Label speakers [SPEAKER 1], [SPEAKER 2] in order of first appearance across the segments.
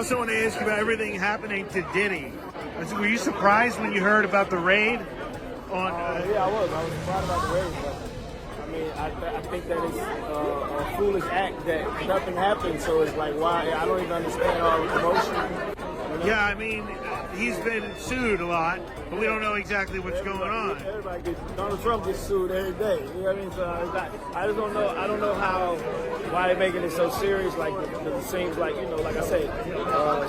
[SPEAKER 1] also want to ask you about everything happening to Diddy. Were you surprised when you heard about the raid?
[SPEAKER 2] Yeah, I was. I was surprised about the raid, but I mean, I think that it's a foolish act that nothing happened. So it's like, why? I don't even understand all the commotion. You know?
[SPEAKER 1] Yeah, I mean, he's been sued a lot, but we don't know exactly what's going on.
[SPEAKER 2] Everybody gets, Donald Trump gets sued every day. You know what I mean? So it's like, I just don't know. I don't know why they're making it so serious. Like, it seems like, you know, like I say,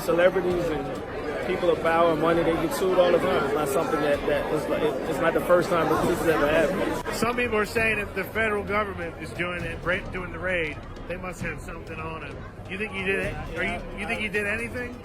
[SPEAKER 2] celebrities and people of power and money, they get sued all the time. It's not something that is like, it's not the first time that this has ever happened.
[SPEAKER 1] Some people are saying if the federal government is doing the raid, they must have something on him. You think he did it? You think he did anything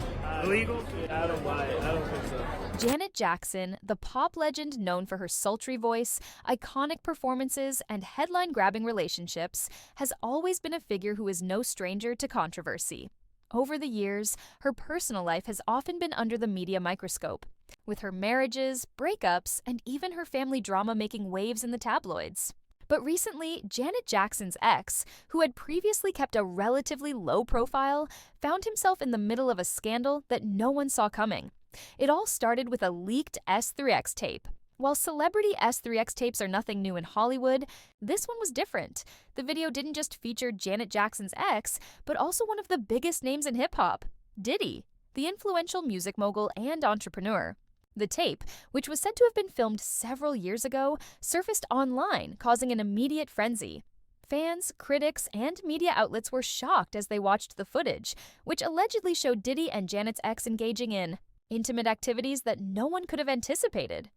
[SPEAKER 1] illegal?
[SPEAKER 2] I don't buy it. I don't think so.
[SPEAKER 3] Janet Jackson, the pop legend known for her sultry voice, iconic performances, and headline-grabbing relationships, has always been a figure who is no stranger to controversy. Over the years, her personal life has often been under the media microscope, with her marriages, breakups, and even her family drama making waves in the tabloids. But recently, Janet Jackson's ex, who had previously kept a relatively low profile, found himself in the middle of a scandal that no one saw coming. It all started with a leaked S3X tape. While celebrity S3X tapes are nothing new in Hollywood, this one was different. The video didn't just feature Janet Jackson's ex, but also one of the biggest names in hip-hop, Diddy, the influential music mogul and entrepreneur. The tape, which was said to have been filmed several years ago, surfaced online, causing an immediate frenzy. Fans, critics, and media outlets were shocked as they watched the footage, which allegedly showed Diddy and Janet's ex engaging in intimate activities that no one could have anticipated.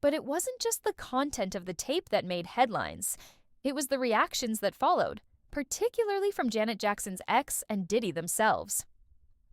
[SPEAKER 3] But it wasn't just the content of the tape that made headlines. It was the reactions that followed, particularly from Janet Jackson's ex and Diddy themselves.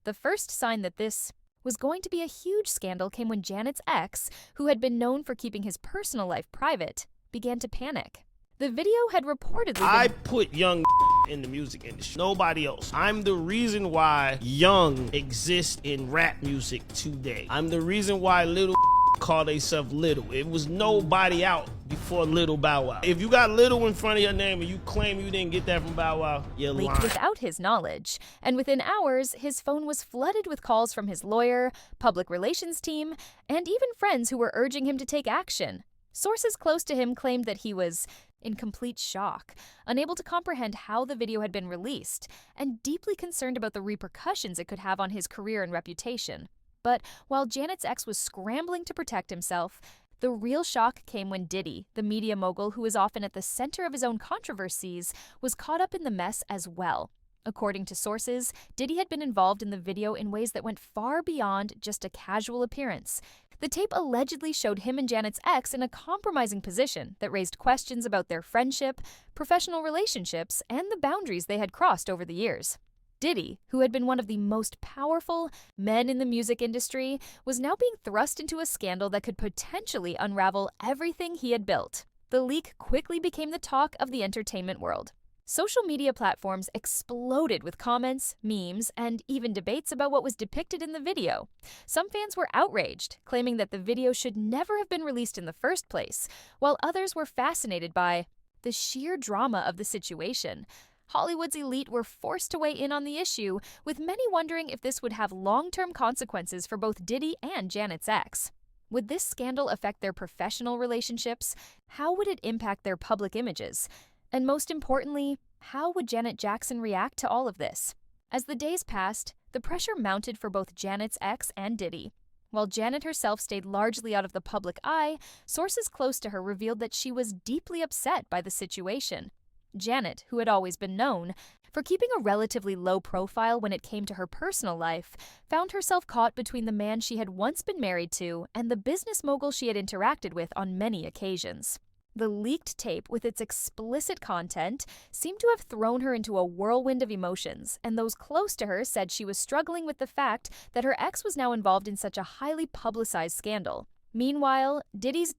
[SPEAKER 3] The first sign that this was going to be a huge scandal came when Janet's ex, who had been known for keeping his personal life private, began to panic. The video had reportedly
[SPEAKER 4] I put young in the music industry. Nobody else. I'm the reason why young exists in rap music today. I'm the reason why little call themselves Little. It was nobody out before Little Bow Wow. If you got Little in front of your name and you claim you didn't get that from Bow Wow, you're lying.
[SPEAKER 3] Leaked without his knowledge, and within hours, his phone was flooded with calls from his lawyer, public relations team, and even friends who were urging him to take action. Sources close to him claimed that he was in complete shock, unable to comprehend how the video had been released, and deeply concerned about the repercussions it could have on his career and reputation. But while Janet's ex was scrambling to protect himself, the real shock came when Diddy, the media mogul who is often at the center of his own controversies, was caught up in the mess as well. According to sources, Diddy had been involved in the video in ways that went far beyond just a casual appearance. The tape allegedly showed him and Janet's ex in a compromising position that raised questions about their friendship, professional relationships, and the boundaries they had crossed over the years. Diddy, who had been one of the most powerful men in the music industry, was now being thrust into a scandal that could potentially unravel everything he had built. The leak quickly became the talk of the entertainment world. Social media platforms exploded with comments, memes, and even debates about what was depicted in the video. Some fans were outraged, claiming that the video should never have been released in the first place, while others were fascinated by the sheer drama of the situation. Hollywood's elite were forced to weigh in on the issue, with many wondering if this would have long-term consequences for both Diddy and Janet's ex. Would this scandal affect their professional relationships? How would it impact their public images? And most importantly, how would Janet Jackson react to all of this? As the days passed, the pressure mounted for both Janet's ex and Diddy. While Janet herself stayed largely out of the public eye, sources close to her revealed that she was deeply upset by the situation. Janet, who had always been known for keeping a relatively low profile when it came to her personal life, found herself caught between the man she had once been married to and the business mogul she had interacted with on many occasions. The leaked tape, with its explicit content, seemed to have thrown her into a whirlwind of emotions, and those close to her said she was struggling with the fact that her ex was now involved in such a highly publicized scandal. Meanwhile, Diddy's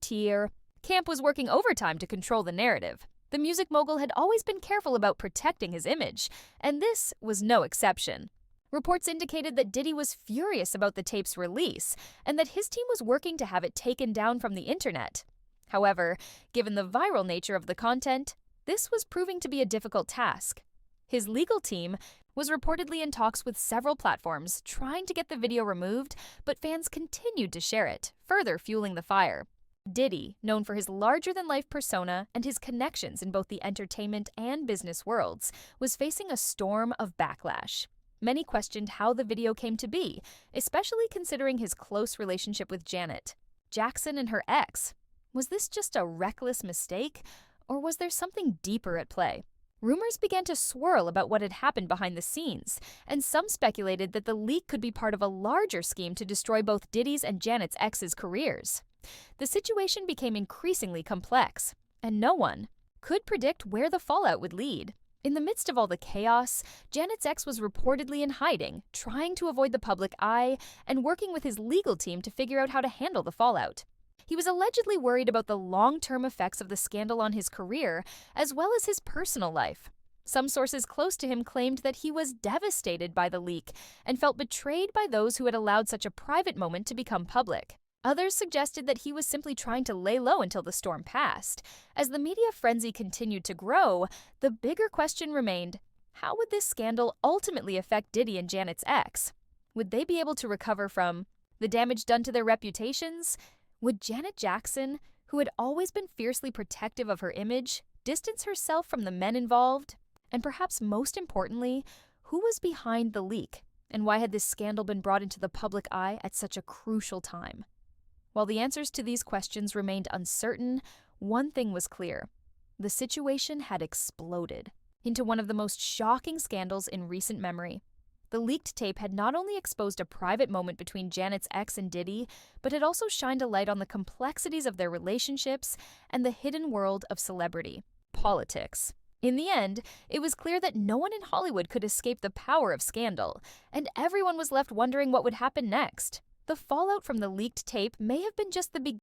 [SPEAKER 3] camp was working overtime to control the narrative. The music mogul had always been careful about protecting his image, and this was no exception. Reports indicated that Diddy was furious about the tape's release, and that his team was working to have it taken down from the internet. However, given the viral nature of the content, this was proving to be a difficult task. His legal team, was reportedly in talks with several platforms trying to get the video removed, but fans continued to share it, further fueling the fire. Diddy, known for his larger-than-life persona and his connections in both the entertainment and business worlds, was facing a storm of backlash. Many questioned how the video came to be, especially considering his close relationship with Janet Jackson and her ex. Was this just a reckless mistake, or was there something deeper at play? Rumors began to swirl about what had happened behind the scenes, and some speculated that the leak could be part of a larger scheme to destroy both Diddy's and Janet's ex's careers. The situation became increasingly complex, and no one could predict where the fallout would lead. In the midst of all the chaos, Janet's ex was reportedly in hiding, trying to avoid the public eye and working with his legal team to figure out how to handle the fallout. He was allegedly worried about the long-term effects of the scandal on his career, as well as his personal life. Some sources close to him claimed that he was devastated by the leak and felt betrayed by those who had allowed such a private moment to become public. Others suggested that he was simply trying to lay low until the storm passed. As the media frenzy continued to grow, the bigger question remained, how would this scandal ultimately affect Diddy and Janet's ex? Would they be able to recover from the damage done to their reputations? Would Janet Jackson, who had always been fiercely protective of her image, distance herself from the men involved? And perhaps most importantly, who was behind the leak? And why had this scandal been brought into the public eye at such a crucial time? While the answers to these questions remained uncertain, one thing was clear. The situation had exploded into one of the most shocking scandals in recent memory. The leaked tape had not only exposed a private moment between Janet's ex and Diddy, but had also shined a light on the complexities of their relationships and the hidden world of celebrity politics. In the end, it was clear that no one in Hollywood could escape the power of scandal, and everyone was left wondering what would happen next. The fallout from the leaked tape may have been just the beginning